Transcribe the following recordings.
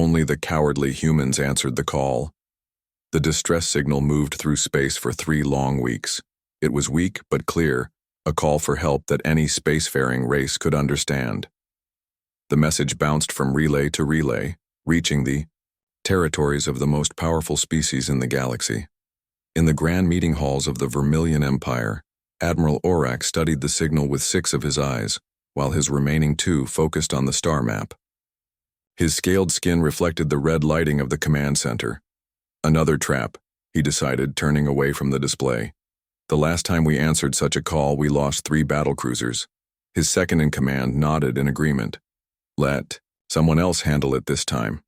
Only the cowardly humans answered the call. The distress signal moved through space for 3 long weeks. It was weak but clear, a call for help that any spacefaring race could understand. The message bounced from relay to relay, reaching the territories of the most powerful species in the galaxy. In the grand meeting halls of the Vermilion Empire, Admiral Zhou studied the signal with 6 of his eyes, while his remaining 2 focused on the star map. His scaled skin reflected the red lighting of the command center. Another trap, he decided, turning away from the display. The last time we answered such a call, we lost 3 battlecruisers. His second-in-command nodded in agreement. Let someone else handle it this time.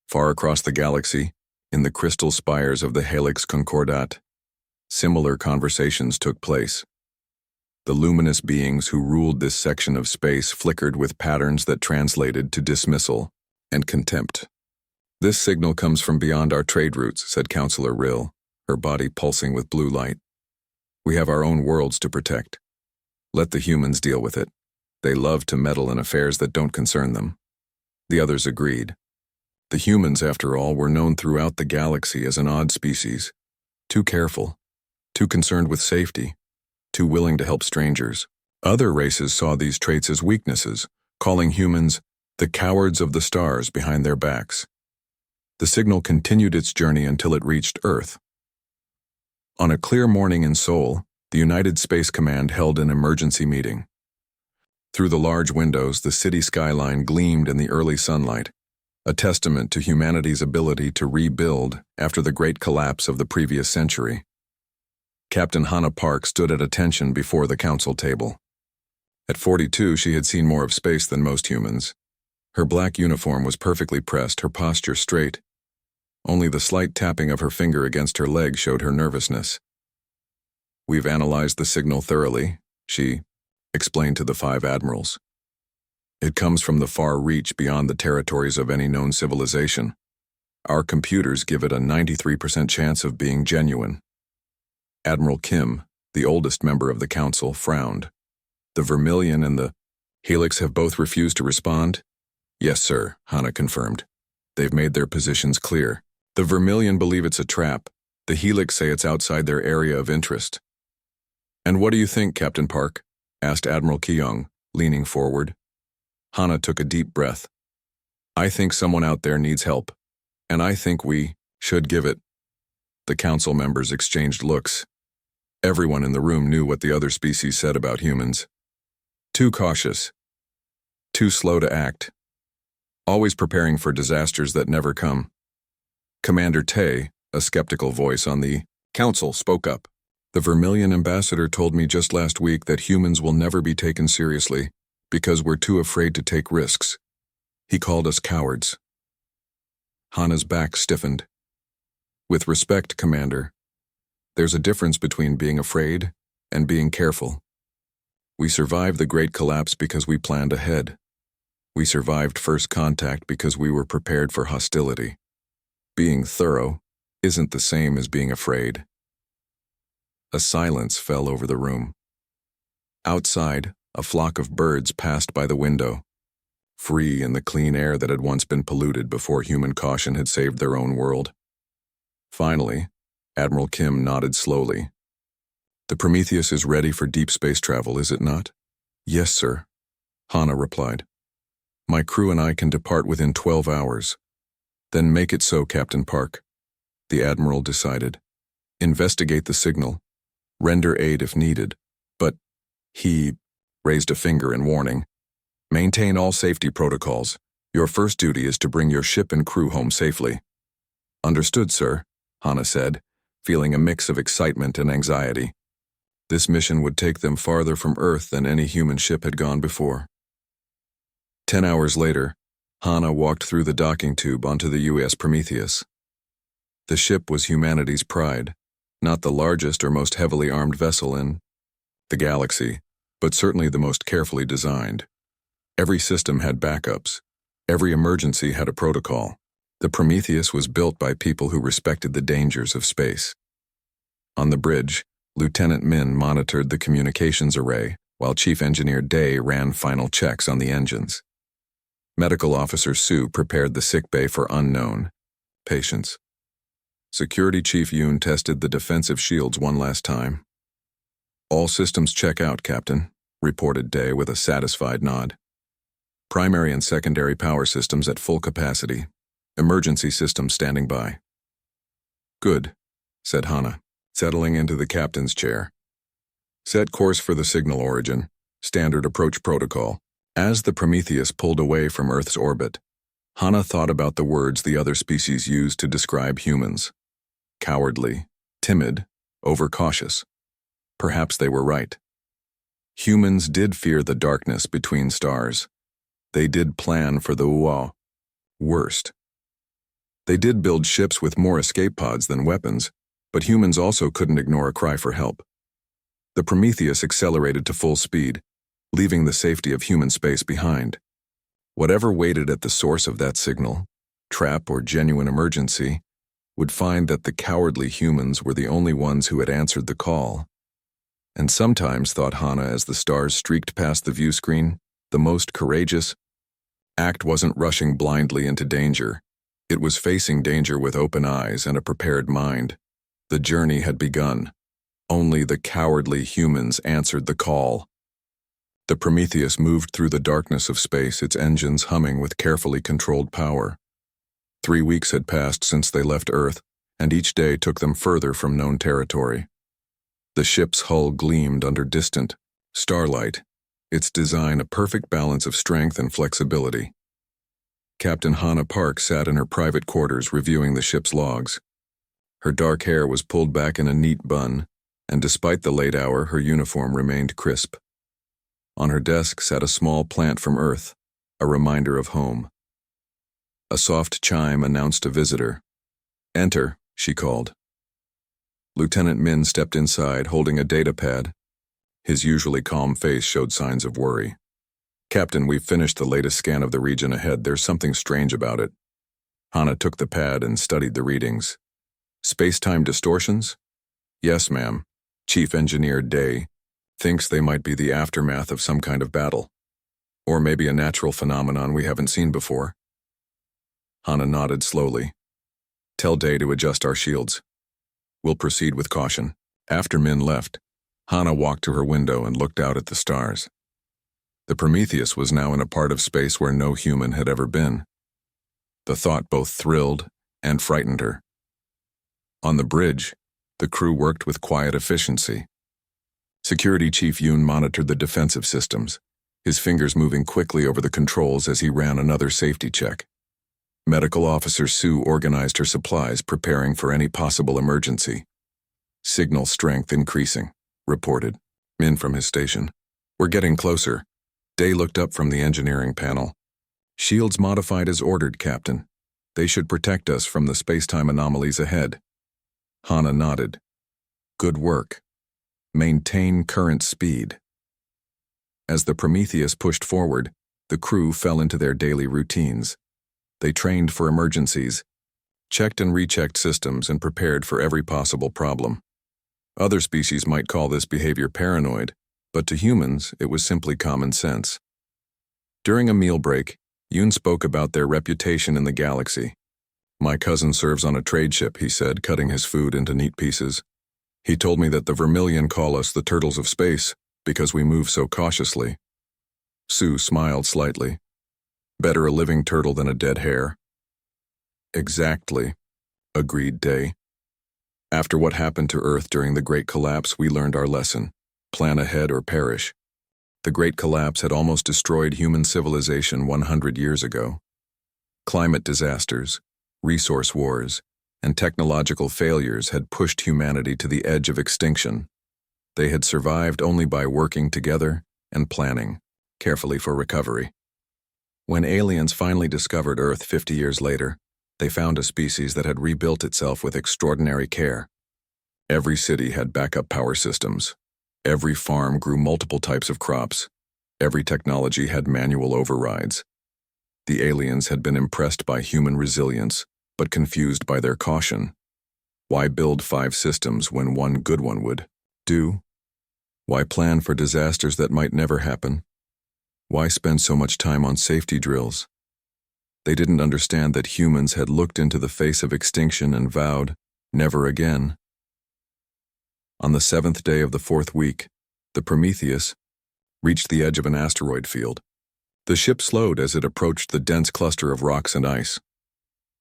Far across the galaxy, in the crystal spires of the Helix Concordat, similar conversations took place. The luminous beings who ruled this section of space flickered with patterns that translated to dismissal and contempt. "This signal comes from beyond our trade routes," said Counselor Rill, her body pulsing with blue light. "We have our own worlds to protect. Let the humans deal with it. They love to meddle in affairs that don't concern them." The others agreed. The humans, after all, were known throughout the galaxy as an odd species, too careful, too concerned with safety, too willing to help strangers. Other races saw these traits as weaknesses, calling humans the cowards of the stars behind their backs. The signal continued its journey until it reached Earth. On a clear morning in Seoul, the United Space Command held an emergency meeting. Through the large windows, the city skyline gleamed in the early sunlight, a testament to humanity's ability to rebuild after the great collapse of the previous century. Captain Hannah Park stood at attention before the council table. At 42, she had seen more of space than most humans. Her black uniform was perfectly pressed, her posture straight. Only the slight tapping of her finger against her leg showed her nervousness. "We've analyzed the signal thoroughly," she explained to the 5 admirals. "It comes from the far reach beyond the territories of any known civilization. Our computers give it a 93% chance of being genuine." Admiral Kim, the oldest member of the council, frowned. "The Vermilion and the Helix have both refused to respond?" "Yes, sir," Hannah confirmed. "They've made their positions clear. The Vermilion believe it's a trap. The Helix say it's outside their area of interest." "And what do you think, Captain Park?" asked Admiral Keyoung, leaning forward. Hannah took a deep breath. "I think someone out there needs help, and I think we should give it." The council members exchanged looks. Everyone in the room knew what the other species said about humans. Too cautious. Too slow to act. Always preparing for disasters that never come. Commander Tay, a skeptical voice on the council, spoke up. "The Vermilion ambassador told me just last week that humans will never be taken seriously because we're too afraid to take risks. He called us cowards." Hannah's back stiffened. "With respect, Commander, there's a difference between being afraid and being careful. We survived the Great Collapse because we planned ahead. We survived first contact because we were prepared for hostility. Being thorough isn't the same as being afraid." A silence fell over the room. Outside, a flock of birds passed by the window, free in the clean air that had once been polluted before human caution had saved their own world. Finally, Admiral Kim nodded slowly. "The Prometheus is ready for deep space travel, is it not?" "Yes, sir," Hannah replied. "My crew and I can depart within 12 hours. "Then make it so, Captain Park," the Admiral decided. "Investigate the signal. Render aid if needed. But," he raised a finger in warning, "maintain all safety protocols. Your first duty is to bring your ship and crew home safely." "Understood, sir," Hannah said, feeling a mix of excitement and anxiety. This mission would take them farther from Earth than any human ship had gone before. 10 hours later, Hannah walked through the docking tube onto the U.S. Prometheus. The ship was humanity's pride, not the largest or most heavily armed vessel in the galaxy, but certainly the most carefully designed. Every system had backups. Every emergency had a protocol. The Prometheus was built by people who respected the dangers of space. On the bridge, Lieutenant Min monitored the communications array, while Chief Engineer Day ran final checks on the engines. Medical Officer Zhou prepared the sickbay for unknown patients. Security Chief Yoon tested the defensive shields one last time. "All systems check out, Captain," reported Day with a satisfied nod. "Primary and secondary power systems at full capacity. Emergency systems standing by." "Good," said Hana, settling into the captain's chair. "Set course for the signal origin. Standard approach protocol." As the Prometheus pulled away from Earth's orbit, Hana thought about the words the other species used to describe humans. Cowardly, timid, overcautious. Perhaps they were right. Humans did fear the darkness between stars. They did plan for the worst. They did build ships with more escape pods than weapons, but humans also couldn't ignore a cry for help. The Prometheus accelerated to full speed, leaving the safety of human space behind. Whatever waited at the source of that signal, trap or genuine emergency, would find that the cowardly humans were the only ones who had answered the call. And sometimes, thought Hana as the stars streaked past the view screen, the most courageous act wasn't rushing blindly into danger. It was facing danger with open eyes and a prepared mind. The journey had begun. Only the cowardly humans answered the call. The Prometheus moved through the darkness of space, its engines humming with carefully controlled power. 3 weeks had passed since they left Earth, and each day took them further from known territory. The ship's hull gleamed under distant starlight, its design a perfect balance of strength and flexibility. Captain Hana Park sat in her private quarters reviewing the ship's logs. Her dark hair was pulled back in a neat bun, and despite the late hour, her uniform remained crisp. On her desk sat a small plant from Earth, a reminder of home. A soft chime announced a visitor. "Enter," she called. Lieutenant Min stepped inside, holding a data pad. His usually calm face showed signs of worry. "Captain, we've finished the latest scan of the region ahead. There's something strange about it." Hana took the pad and studied the readings. "Space-time distortions?" "Yes, ma'am. Chief Engineer Day thinks they might be the aftermath of some kind of battle. Or maybe a natural phenomenon we haven't seen before." Hana nodded slowly. "Tell Day to adjust our shields. We'll proceed with caution." After Min left, Hana walked to her window and looked out at the stars. The Prometheus was now in a part of space where no human had ever been. The thought both thrilled and frightened her. On the bridge, the crew worked with quiet efficiency. Security Chief Yoon monitored the defensive systems, his fingers moving quickly over the controls as he ran another safety check. Medical Officer Zhou organized her supplies, preparing for any possible emergency. "Signal strength increasing," reported Min from his station. "We're getting closer." Day looked up from the engineering panel. "Shields modified as ordered, Captain. They should protect us from the space-time anomalies ahead." Hana nodded. "Good work. Maintain current speed." As the Prometheus pushed forward, the crew fell into their daily routines. They trained for emergencies, checked and rechecked systems, and prepared for every possible problem. Other species might call this behavior paranoid, but to humans, it was simply common sense. During a meal break, Yoon spoke about their reputation in the galaxy. "My cousin serves on a trade ship," he said, cutting his food into neat pieces. "He told me that the Vermilion call us the turtles of space because we move so cautiously." Sue smiled slightly. "Better a living turtle than a dead hare." "Exactly," agreed Day. "After what happened to Earth during the Great Collapse, we learned our lesson. Plan ahead or perish. The Great Collapse had almost destroyed human civilization 100 years ago. Climate disasters, resource wars, and technological failures had pushed humanity to the edge of extinction. They had survived only by working together and planning carefully for recovery. When aliens finally discovered Earth 50 years later, they found a species that had rebuilt itself with extraordinary care. Every city had backup power systems. Every farm grew multiple types of crops. Every technology had manual overrides. The aliens had been impressed by human resilience, but confused by their caution. Why build 5 systems when one good one would do? Why plan for disasters that might never happen? Why spend so much time on safety drills? They didn't understand that humans had looked into the face of extinction and vowed, never again. On the 7th day of the 4th week, the Prometheus reached the edge of an asteroid field. The ship slowed as it approached the dense cluster of rocks and ice.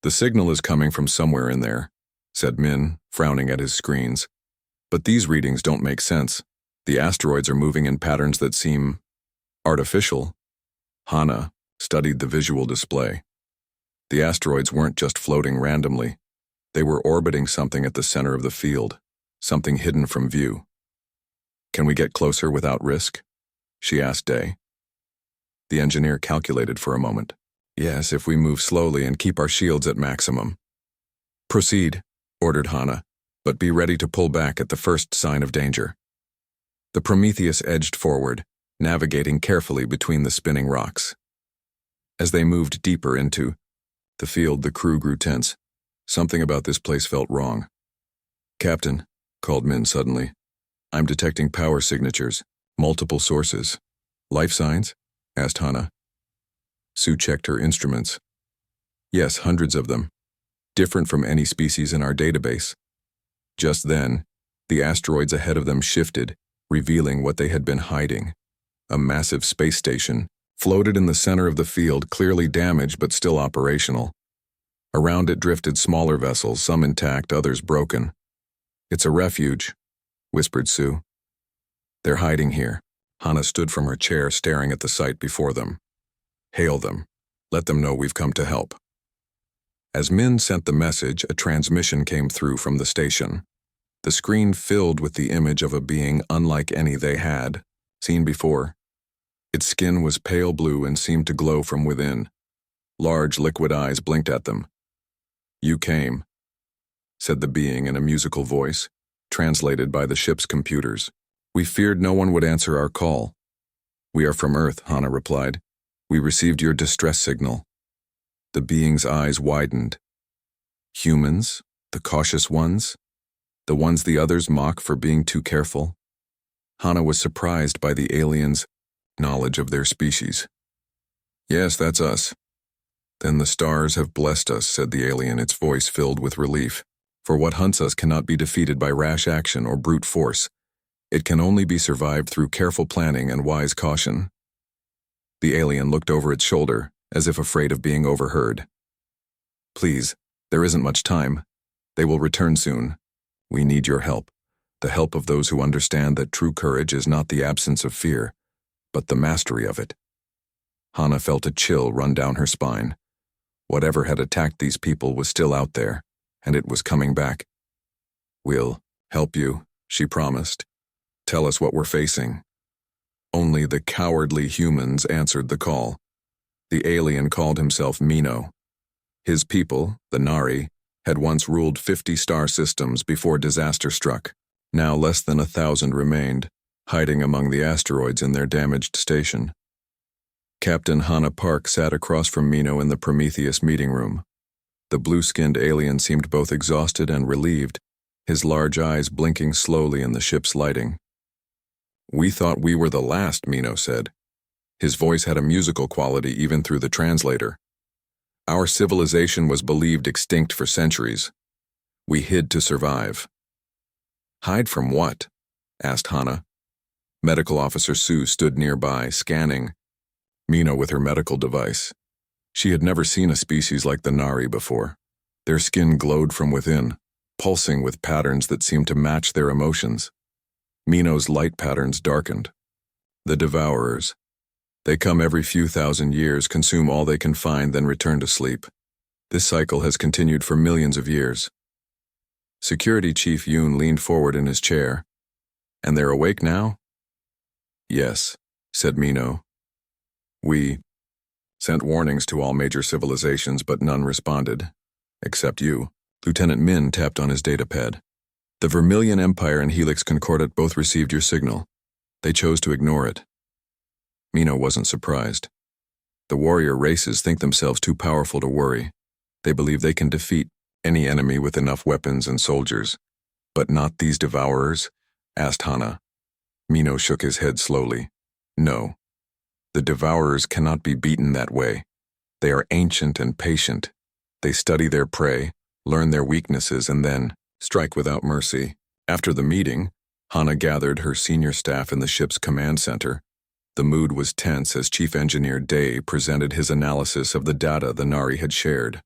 "The signal is coming from somewhere in there," said Min, frowning at his screens. "But these readings don't make sense. The asteroids are moving in patterns that seem artificial." Hana studied the visual display. The asteroids weren't just floating randomly. They were orbiting something at the center of the field, something hidden from view. "Can we get closer without risk?" she asked Day. The engineer calculated for a moment. "Yes, if we move slowly and keep our shields at maximum." "Proceed," ordered Hana, "but be ready to pull back at the first sign of danger." The Prometheus edged forward, navigating carefully between the spinning rocks. As they moved deeper into the field, the crew grew tense. Something about this place felt wrong. "Captain," called Min suddenly, "I'm detecting power signatures, multiple sources." "Life signs?" asked Hana. Sue checked her instruments. "Yes, hundreds of them. Different from any species in our database." Just then, the asteroids ahead of them shifted, revealing what they had been hiding. A massive space station floated in the center of the field, clearly damaged but still operational. Around it drifted smaller vessels, some intact, others broken. "It's a refuge," whispered Sue. "They're hiding here." Hana stood from her chair, staring at the sight before them. "Hail them. Let them know we've come to help." As Min sent the message, a transmission came through from the station. The screen filled with the image of a being unlike any they had seen before. Its skin was pale blue and seemed to glow from within. Large liquid eyes blinked at them. "You came," said the being in a musical voice, translated by the ship's computers. "We feared no one would answer our call." "We are from Earth," Hana replied. "We received your distress signal." The being's eyes widened. "Humans? The cautious ones? The ones the others mock for being too careful?" Hana was surprised by the aliens' knowledge of their species. "Yes, that's us." "Then the stars have blessed us," said the alien, its voice filled with relief. "For what hunts us cannot be defeated by rash action or brute force. It can only be survived through careful planning and wise caution." The alien looked over its shoulder, as if afraid of being overheard. "Please, there isn't much time. They will return soon. We need your help, the help of those who understand that true courage is not the absence of fear, but the mastery of it." Hana felt a chill run down her spine. Whatever had attacked these people was still out there, and it was coming back. "We'll help you," she promised. "Tell us what we're facing." Only the cowardly humans answered the call. The alien called himself Mino. His people, the Nari, had once ruled 50 star systems before disaster struck. Now less than 1,000 remained, hiding among the asteroids in their damaged station. Captain Hana Park sat across from Mino in the Prometheus meeting room. The blue-skinned alien seemed both exhausted and relieved, his large eyes blinking slowly in the ship's lighting. "We thought we were the last," Mino said. His voice had a musical quality even through the translator. "Our civilization was believed extinct for centuries. We hid to survive." "Hide from what?" asked Hana. Medical Officer Sue stood nearby, scanning Mino with her medical device. She had never seen a species like the Nari before. Their skin glowed from within, pulsing with patterns that seemed to match their emotions. Mino's light patterns darkened. "The Devourers. They come every few thousand years, consume all they can find, then return to sleep. This cycle has continued for millions of years." Security Chief Yoon leaned forward in his chair. "And they're awake now?" "Yes," said Mino. "We sent warnings to all major civilizations, but none responded. Except you." Lieutenant Min tapped on his datapad. "The Vermilion Empire and Helix Concordat both received your signal. They chose to ignore it." Mino wasn't surprised. The warrior races think themselves too powerful to worry. They believe they can defeat any enemy with enough weapons and soldiers. "But not these Devourers?" asked Hana. Mino shook his head slowly. "No. The Devourers cannot be beaten that way. They are ancient and patient. They study their prey, learn their weaknesses, and then strike without mercy. After the meeting, Hana gathered her senior staff in the ship's command center. The mood was tense as Chief Engineer Day presented his analysis of the data the Nari had shared.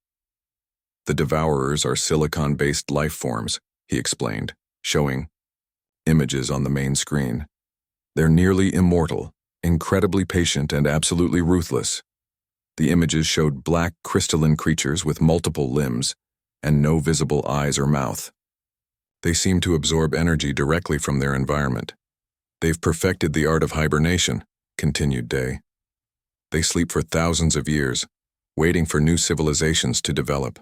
The Devourers are silicon-based life forms, he explained, showing images on the main screen. They're nearly immortal, incredibly patient, and absolutely ruthless. The images showed black, crystalline creatures with multiple limbs and no visible eyes or mouth. They seem to absorb energy directly from their environment. They've perfected the art of hibernation, continued Day. They sleep for thousands of years, waiting for new civilizations to develop.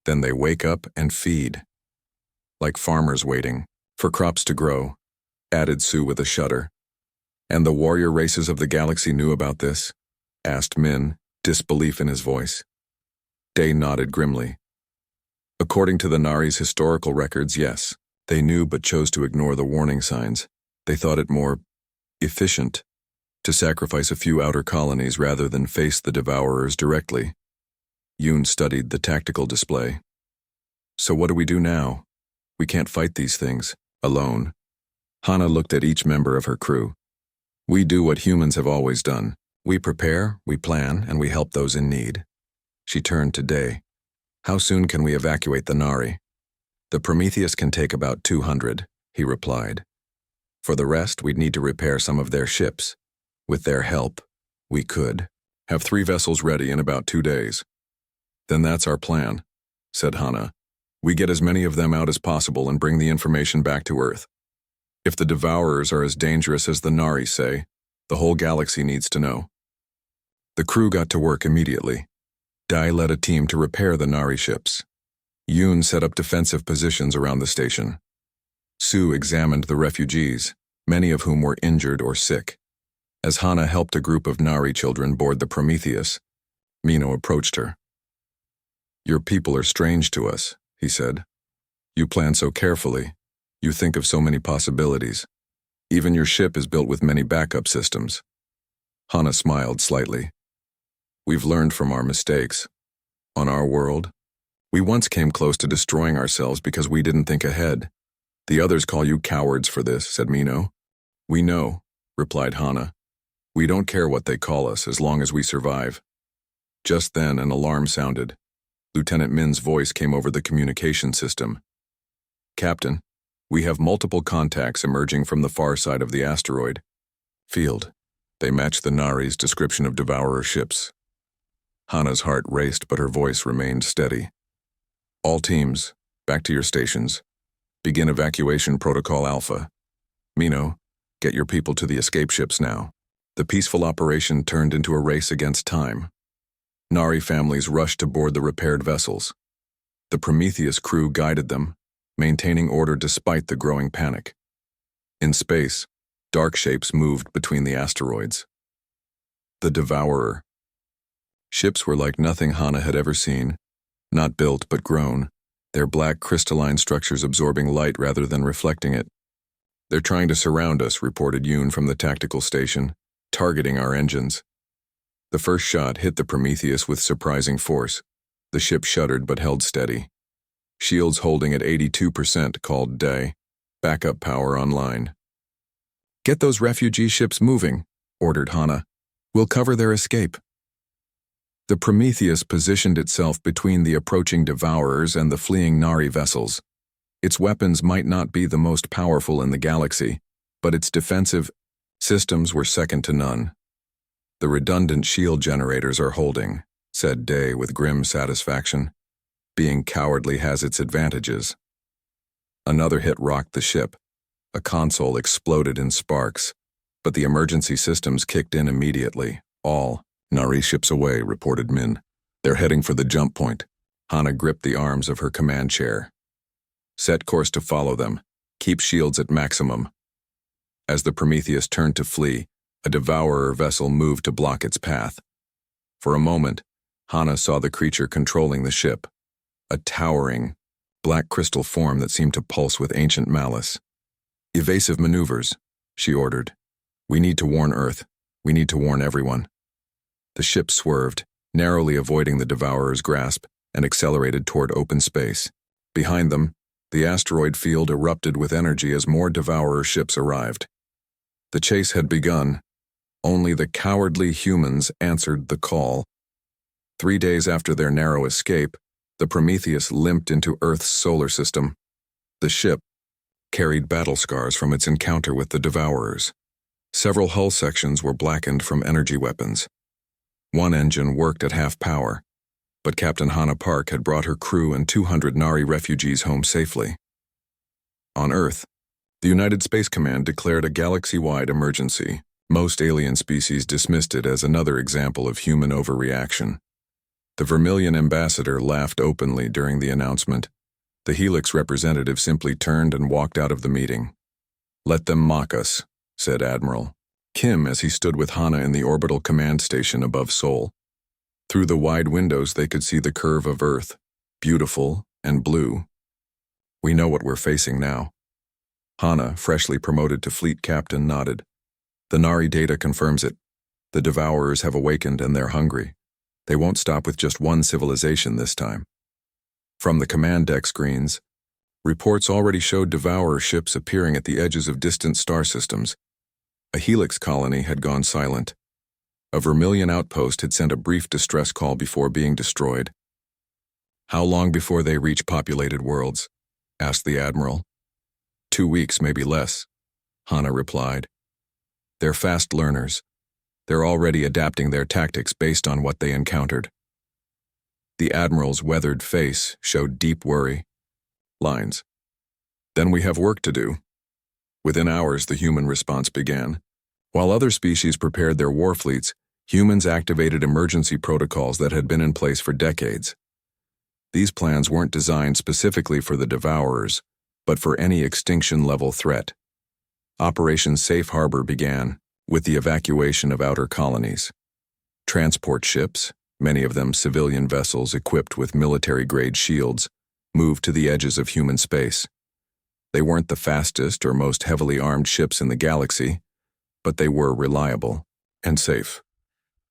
Then they wake up and feed. Like farmers waiting for crops to grow, added Sue with a shudder. And the warrior races of the galaxy knew about this? Asked Min, disbelief in his voice. Day nodded grimly. According to the Nari's historical records, yes. They knew but chose to ignore the warning signs. They thought it more efficient to sacrifice a few outer colonies rather than face the Devourers directly. Yoon studied the tactical display. So what do we do now? We can't fight these things alone. Hana looked at each member of her crew. We do what humans have always done. We prepare, we plan, and we help those in need. She turned to Day. How soon can we evacuate the Nari? The Prometheus can take about 200, he replied. For the rest, we'd need to repair some of their ships. With their help, we could have 3 vessels ready in about 2 days. Then that's our plan, said Hana. We get as many of them out as possible and bring the information back to Earth. If the Devourers are as dangerous as the Nari say, the whole galaxy needs to know. The crew got to work immediately. Dai led a team to repair the Nari ships. Yoon set up defensive positions around the station. Sue examined the refugees, many of whom were injured or sick. As Hana helped a group of Nari children board the Prometheus, Mino approached her. Your people are strange to us, he said. You plan so carefully. You think of so many possibilities. Even your ship is built with many backup systems. Hana smiled slightly. We've learned from our mistakes. On our world, we once came close to destroying ourselves because we didn't think ahead. The others call you cowards for this, said Mino. We know, replied Hana. We don't care what they call us as long as we survive. Just then an alarm sounded. Lieutenant Min's voice came over the communication system. Captain, we have multiple contacts emerging from the far side of the asteroid. Field. They match the Nari's description of Devourer ships. Hana's heart raced, but her voice remained steady. All teams, back to your stations. Begin evacuation protocol Alpha. Mino, get your people to the escape ships now. The peaceful operation turned into a race against time. Nari families rushed to board the repaired vessels. The Prometheus crew guided them, maintaining order despite the growing panic. In space, dark shapes moved between the asteroids. The Devourer. Ships were like nothing Hana had ever seen, not built but grown, their black crystalline structures absorbing light rather than reflecting it. They're trying to surround us, reported Yoon from the tactical station, targeting our engines. The first shot hit the Prometheus with surprising force. The ship shuddered but held steady. Shields holding at 82%, called Day. Backup power online. Get those refugee ships moving, ordered Hana. We'll cover their escape. The Prometheus positioned itself between the approaching Devourers and the fleeing Nari vessels. Its weapons might not be the most powerful in the galaxy, but its defensive systems were second to none. The redundant shield generators are holding, said Day with grim satisfaction. Being cowardly has its advantages. Another hit rocked the ship. A console exploded in sparks, but the emergency systems kicked in immediately. All Nari ships away, reported Min. They're heading for the jump point. Hana gripped the arms of her command chair. Set course to follow them. Keep shields at maximum. As the Prometheus turned to flee, a Devourer vessel moved to block its path. For a moment, Hana saw the creature controlling the ship. A towering, black crystal form that seemed to pulse with ancient malice. Evasive maneuvers, she ordered. We need to warn Earth. We need to warn everyone. The ship swerved, narrowly avoiding the Devourer's grasp, and accelerated toward open space. Behind them, the asteroid field erupted with energy as more Devourer ships arrived. The chase had begun. Only the cowardly humans answered the call. 3 days after their narrow escape, the Prometheus limped into Earth's solar system. The ship carried battle scars from its encounter with the Devourers. Several hull sections were blackened from energy weapons. One engine worked at half power, but Captain Hannah Park had brought her crew and 200 Nari refugees home safely. On Earth, the United Space Command declared a galaxy-wide emergency. Most alien species dismissed it as another example of human overreaction. The Vermilion ambassador laughed openly during the announcement. The Helix representative simply turned and walked out of the meeting. "Let them mock us," said Admiral Kim as he stood with Hannah in the orbital command station above Seoul. Through the wide windows they could see the curve of Earth, beautiful and blue. "We know what we're facing now." Hannah, freshly promoted to fleet captain, nodded. "The Nari data confirms it. The Devourers have awakened and they're hungry. They won't stop with just one civilization this time." From the command deck screens, reports already showed Devourer ships appearing at the edges of distant star systems. A Helix colony had gone silent. A Vermilion outpost had sent a brief distress call before being destroyed. "How long before they reach populated worlds?" asked the Admiral. 2 weeks, maybe less," Hannah replied. "They're fast learners. They're already adapting their tactics based on what they encountered." The Admiral's weathered face showed deep worry. Lines. "Then we have work to do." Within hours, the human response began. While other species prepared their war fleets, humans activated emergency protocols that had been in place for decades. These plans weren't designed specifically for the Devourers, but for any extinction-level threat. Operation Safe Harbor began with the evacuation of outer colonies. Transport ships, many of them civilian vessels equipped with military-grade shields, moved to the edges of human space. They weren't the fastest or most heavily armed ships in the galaxy, but they were reliable and safe.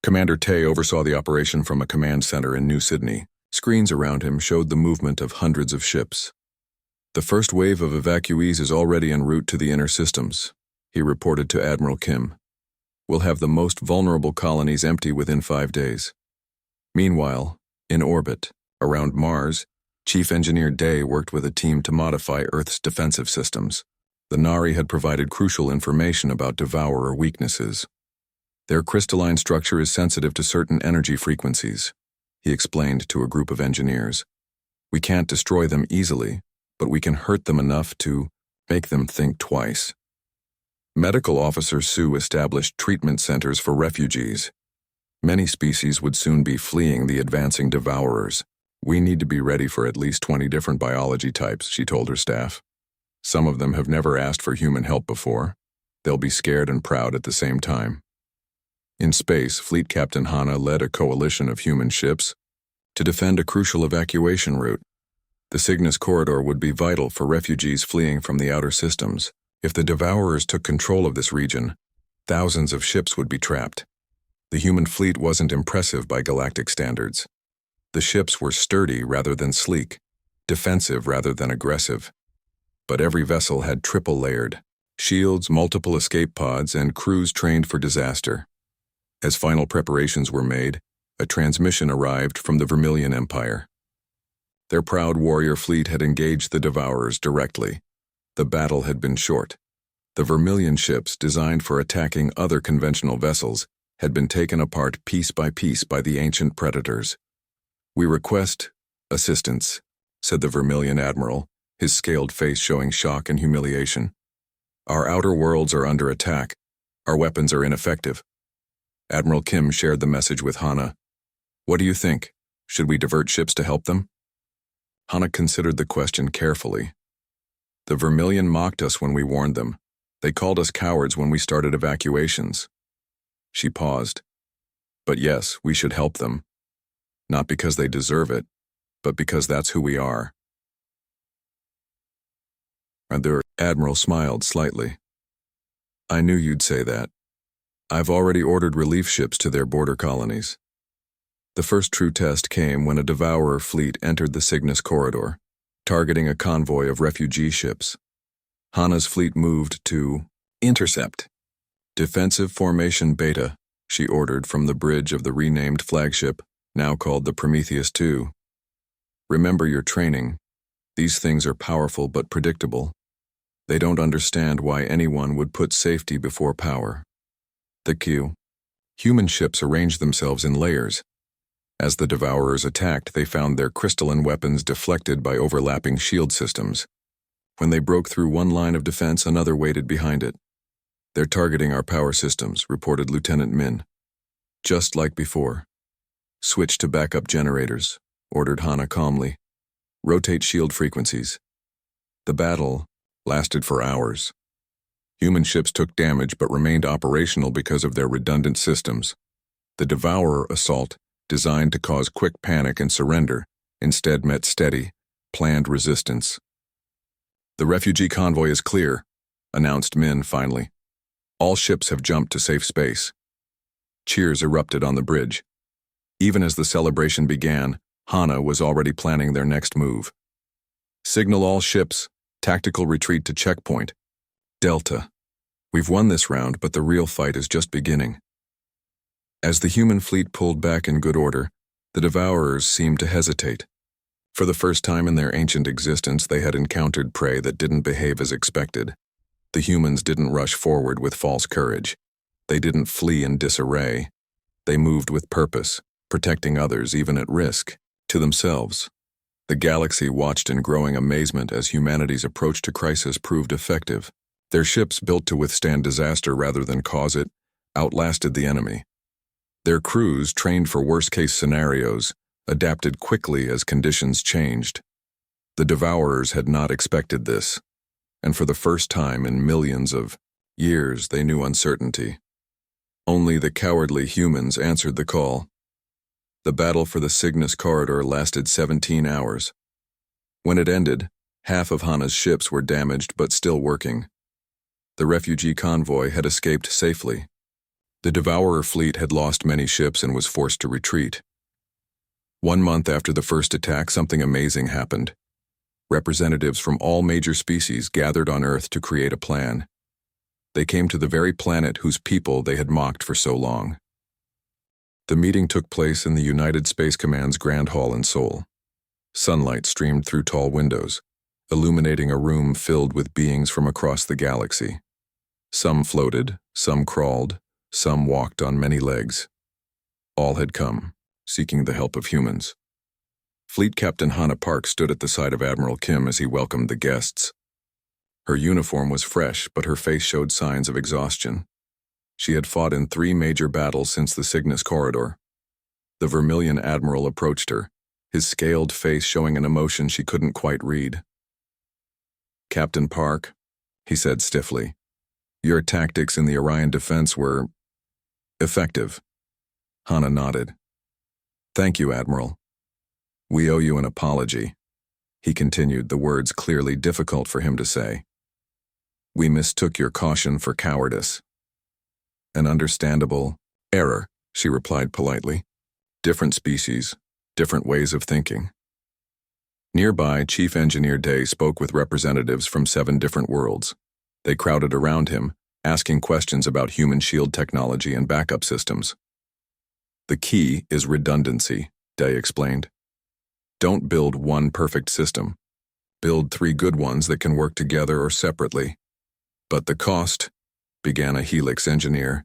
Commander Tay oversaw the operation from a command center in New Sydney. Screens around him showed the movement of hundreds of ships. "The first wave of evacuees is already en route to the inner systems," he reported to Admiral Kim. "We'll have the most vulnerable colonies empty within 5 days." Meanwhile, in orbit, around Mars, Chief Engineer Day worked with a team to modify Earth's defensive systems. The Nari had provided crucial information about Devourer weaknesses. "Their crystalline structure is sensitive to certain energy frequencies," he explained to a group of engineers. "We can't destroy them easily, but we can hurt them enough to make them think twice." Medical Officer Sue established treatment centers for refugees. Many species would soon be fleeing the advancing Devourers. "We need to be ready for at least 20 different biology types," she told her staff. "Some of them have never asked for human help before. They'll be scared and proud at the same time." In space, Fleet Captain Hannah led a coalition of human ships to defend a crucial evacuation route. The Cygnus corridor would be vital for refugees fleeing from the outer systems. If the Devourers took control of this region, thousands of ships would be trapped. The human fleet wasn't impressive by galactic standards. The ships were sturdy rather than sleek, defensive rather than aggressive. But every vessel had triple-layered shields, multiple escape pods, and crews trained for disaster. As final preparations were made, a transmission arrived from the Vermilion Empire. Their proud warrior fleet had engaged the Devourers directly. The battle had been short. The Vermilion ships, designed for attacking other conventional vessels, had been taken apart piece by the ancient predators. "We request assistance," said the Vermilion Admiral, his scaled face showing shock and humiliation. "Our outer worlds are under attack. Our weapons are ineffective." Admiral Kim shared the message with Hannah. "What do you think? Should we divert ships to help them?" Hannah considered the question carefully. "The Vermilion mocked us when we warned them. They called us cowards when we started evacuations." She paused. "But yes, we should help them. Not because they deserve it, but because that's who we are." The Admiral smiled slightly. "I knew you'd say that. I've already ordered relief ships to their border colonies." The first true test came when a Devourer fleet entered the Cygnus corridor, targeting a convoy of refugee ships. Hana's fleet moved to intercept. Defensive formation Beta, she ordered from the bridge of the renamed flagship, now called the Prometheus II. Remember your training. These things are powerful but predictable. They don't understand why anyone would put safety before power. The Q. Human ships arranged themselves in layers. As the Devourers attacked, they found their crystalline weapons deflected by overlapping shield systems. When they broke through one line of defense, another waited behind it. They're targeting our power systems, reported Lieutenant Min. Just like before. Switch to backup generators, ordered Hana calmly. Rotate shield frequencies. The battle lasted for hours. Human ships took damage but remained operational because of their redundant systems. The Devourer assault, designed to cause quick panic and surrender, instead met steady, planned resistance. The refugee convoy is clear, announced Min finally. All ships have jumped to safe space. Cheers erupted on the bridge. Even as the celebration began, Hana was already planning their next move. Signal all ships, tactical retreat to checkpoint. Delta. We've won this round, but the real fight is just beginning. As the human fleet pulled back in good order, the Devourers seemed to hesitate. For the first time in their ancient existence, they had encountered prey that didn't behave as expected. The humans didn't rush forward with false courage. They didn't flee in disarray. They moved with purpose, protecting others even at risk, to themselves. The galaxy watched in growing amazement as humanity's approach to crisis proved effective. Their ships, built to withstand disaster rather than cause it, outlasted the enemy. Their crews, trained for worst-case scenarios, adapted quickly as conditions changed. The Devourers had not expected this, and for the first time in millions of years they knew uncertainty. Only the cowardly humans answered the call. The battle for the Cygnus corridor lasted 17 hours. When it ended, half of Hana's ships were damaged but still working. The refugee convoy had escaped safely. The Devourer fleet had lost many ships and was forced to retreat. 1 month after the first attack, something amazing happened. Representatives from all major species gathered on Earth to create a plan. They came to the very planet whose people they had mocked for so long. The meeting took place in the United Space Command's Grand Hall in Seoul. Sunlight streamed through tall windows, illuminating a room filled with beings from across the galaxy. Some floated, some crawled, some walked on many legs. All had come, seeking the help of humans. Fleet Captain Hana Park stood at the side of Admiral Kim as he welcomed the guests. Her uniform was fresh, but her face showed signs of exhaustion. She had fought in 3 major battles since the Cygnus corridor. The Vermilion Admiral approached her, his scaled face showing an emotion she couldn't quite read. "Captain Park," he said stiffly, "your tactics in the Orion defense were effective." Hana nodded. "Thank you, Admiral. We owe you an apology," he continued, the words clearly difficult for him to say. "We mistook your caution for cowardice." "An understandable error," she replied politely. "Different species, different ways of thinking." Nearby, Chief Engineer Day spoke with representatives from 7 different worlds. They crowded around him, asking questions about human shield technology and backup systems. "The key is redundancy," Day explained. "Don't build one perfect system. Build 3 good ones that can work together or separately. But the cost," began a Helix engineer,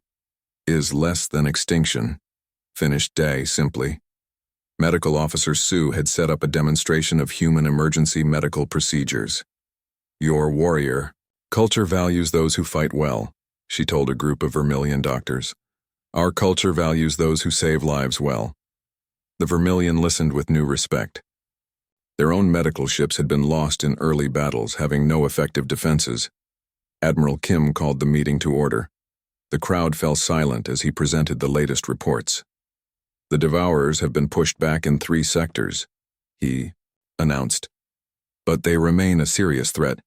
"is less than extinction," finished Day simply. Medical Officer Sue had set up a demonstration of human emergency medical procedures. "Your warrior culture values those who fight well," she told a group of Vermilion doctors. "Our culture values those who save lives well." The Vermilion listened with new respect. Their own medical ships had been lost in early battles, having no effective defenses. Admiral Kim called the meeting to order. The crowd fell silent as he presented the latest reports. "The Devourers have been pushed back in 3 sectors," he announced. "But they remain a serious threat.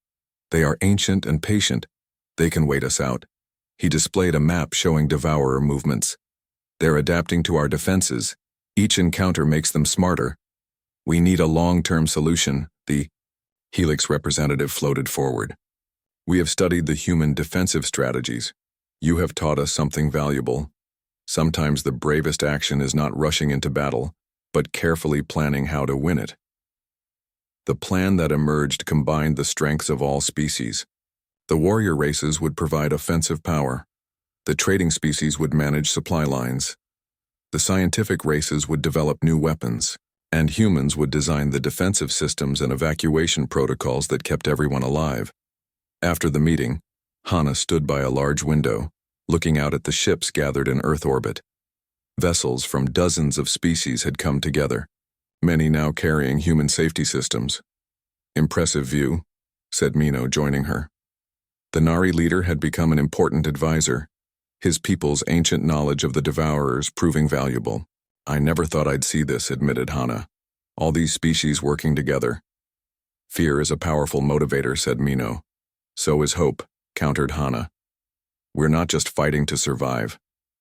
They are ancient and patient. They can wait us out." He displayed a map showing Devourer movements. "They're adapting to our defenses, Each encounter makes them smarter. We need a long-term solution, the Helix representative floated forward. We have studied the human defensive strategies. You have taught us something valuable. Sometimes the bravest action is not rushing into battle, but carefully planning how to win it. The plan that emerged combined the strengths of all species. The warrior races would provide offensive power. The trading species would manage supply lines. The scientific races would develop new weapons, and humans would design the defensive systems and evacuation protocols that kept everyone alive. After the meeting, Hana stood by a large window, looking out at the ships gathered in Earth orbit. Vessels from dozens of species had come together, many now carrying human safety systems. Impressive view, said Mino, joining her. The Nari leader had become an important advisor, his people's ancient knowledge of the Devourers proving valuable. I never thought I'd see this, admitted Hana. All these species working together. Fear is a powerful motivator, said Mino. So is hope, countered Hana. We're not just fighting to survive.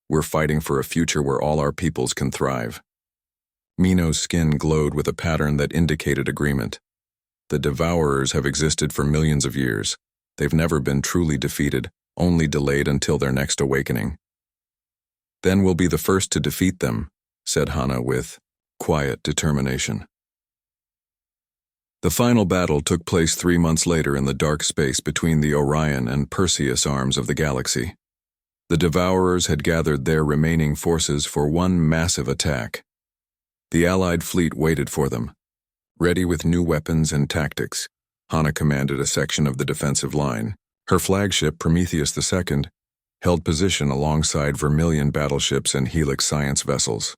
We're fighting for a future where all our peoples can thrive. Mino's skin glowed with a pattern that indicated agreement. The Devourers have existed for millions of years. They've never been truly defeated, only delayed until their next awakening. Then we'll be the first to defeat them, said Hana with quiet determination. The final battle took place 3 months later in the dark space between the Orion and Perseus arms of the galaxy. The Devourers had gathered their remaining forces for one massive attack. The Allied fleet waited for them. Ready with new weapons and tactics, Hana commanded a section of the defensive line. Her flagship, Prometheus II, held position alongside Vermilion battleships and Helix science vessels.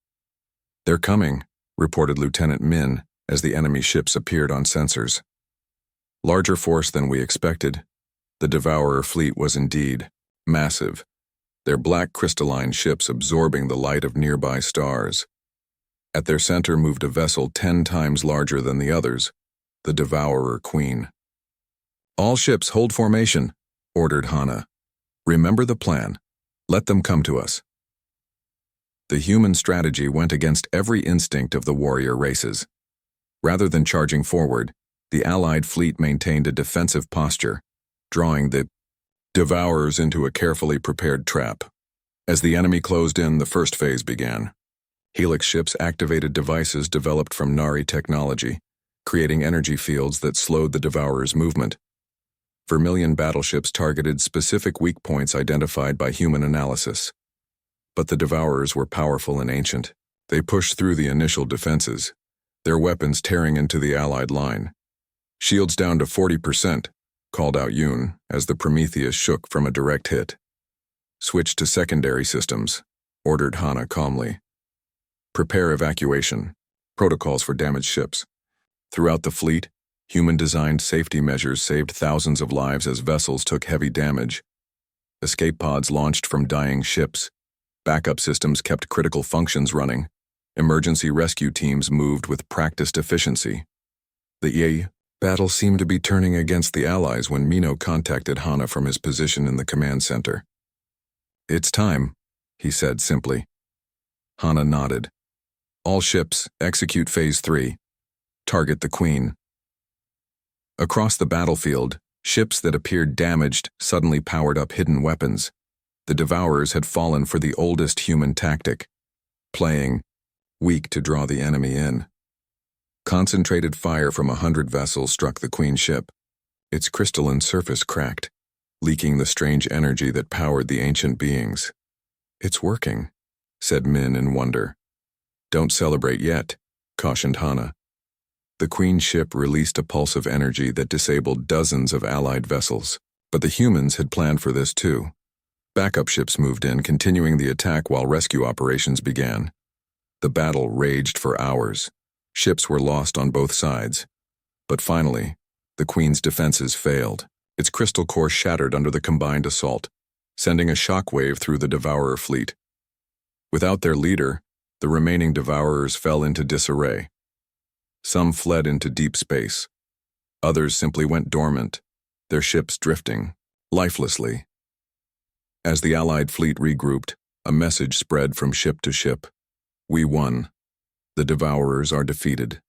They're coming, reported Lieutenant Min as the enemy ships appeared on sensors. Larger force than we expected. The Devourer fleet was indeed massive, their black crystalline ships absorbing the light of nearby stars. At their center moved a vessel 10 times larger than the others, the Devourer Queen. All ships hold formation, ordered Hana. Remember the plan. Let them come to us. The human strategy went against every instinct of the warrior races. Rather than charging forward, the Allied fleet maintained a defensive posture, drawing the Devourers into a carefully prepared trap. As the enemy closed in, the first phase began. Helix ships activated devices developed from Nari technology, creating energy fields that slowed the Devourers' movement. Vermilion battleships targeted specific weak points identified by human analysis. But the Devourers were powerful and ancient. They pushed through the initial defenses, their weapons tearing into the Allied line. Shields down to 40%, called out Yoon as the Prometheus shook from a direct hit. Switch to secondary systems, ordered Hana calmly. Prepare evacuation, protocols for damaged ships. Throughout the fleet, human-designed safety measures saved thousands of lives as vessels took heavy damage. Escape pods launched from dying ships. Backup systems kept critical functions running. Emergency rescue teams moved with practiced efficiency. The battle seemed to be turning against the Allies when Mino contacted Hana from his position in the command center. It's time, he said simply. Hana nodded. All ships, execute Phase 3. Target the Queen. Across the battlefield, ships that appeared damaged suddenly powered up hidden weapons. The Devourers had fallen for the oldest human tactic, playing weak to draw the enemy in. Concentrated fire from 100 vessels struck the Queen ship. Its crystalline surface cracked, leaking the strange energy that powered the ancient beings. It's working, said Min in wonder. Don't celebrate yet, cautioned Hana. The Queen ship released a pulse of energy that disabled dozens of Allied vessels, but the humans had planned for this too. Backup ships moved in, continuing the attack while rescue operations began. The battle raged for hours. Ships were lost on both sides. But finally, the Queen's defenses failed. Its crystal core shattered under the combined assault, sending a shockwave through the Devourer fleet. Without their leader, the remaining Devourers fell into disarray. Some fled into deep space. Others simply went dormant, their ships drifting, lifelessly. As the Allied fleet regrouped, a message spread from ship to ship. We won. The Devourers are defeated.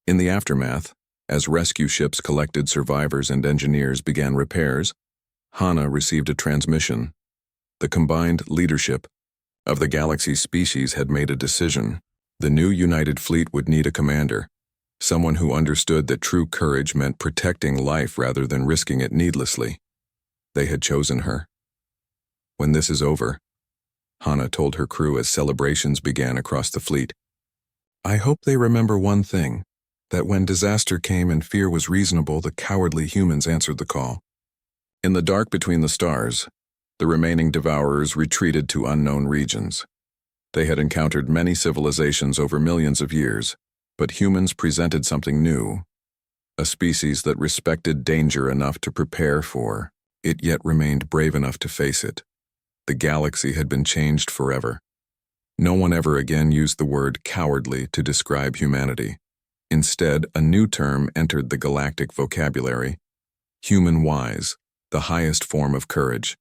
In the aftermath, as rescue ships collected survivors and engineers began repairs, Hana received a transmission. The combined leadership of the galaxy's species had made a decision. The new united fleet would need a commander, someone who understood that true courage meant protecting life rather than risking it needlessly. They had chosen her. When this is over, Hana told her crew as celebrations began across the fleet, I hope they remember one thing, that when disaster came and fear was reasonable, the cowardly humans answered the call. In the dark between the stars, the remaining Devourers retreated to unknown regions. They had encountered many civilizations over millions of years, but humans presented something new, a species that respected danger enough to prepare for it, yet remained brave enough to face it. The galaxy had been changed forever. No one ever again used the word cowardly to describe humanity. Instead, a new term entered the galactic vocabulary, human wise, the highest form of courage.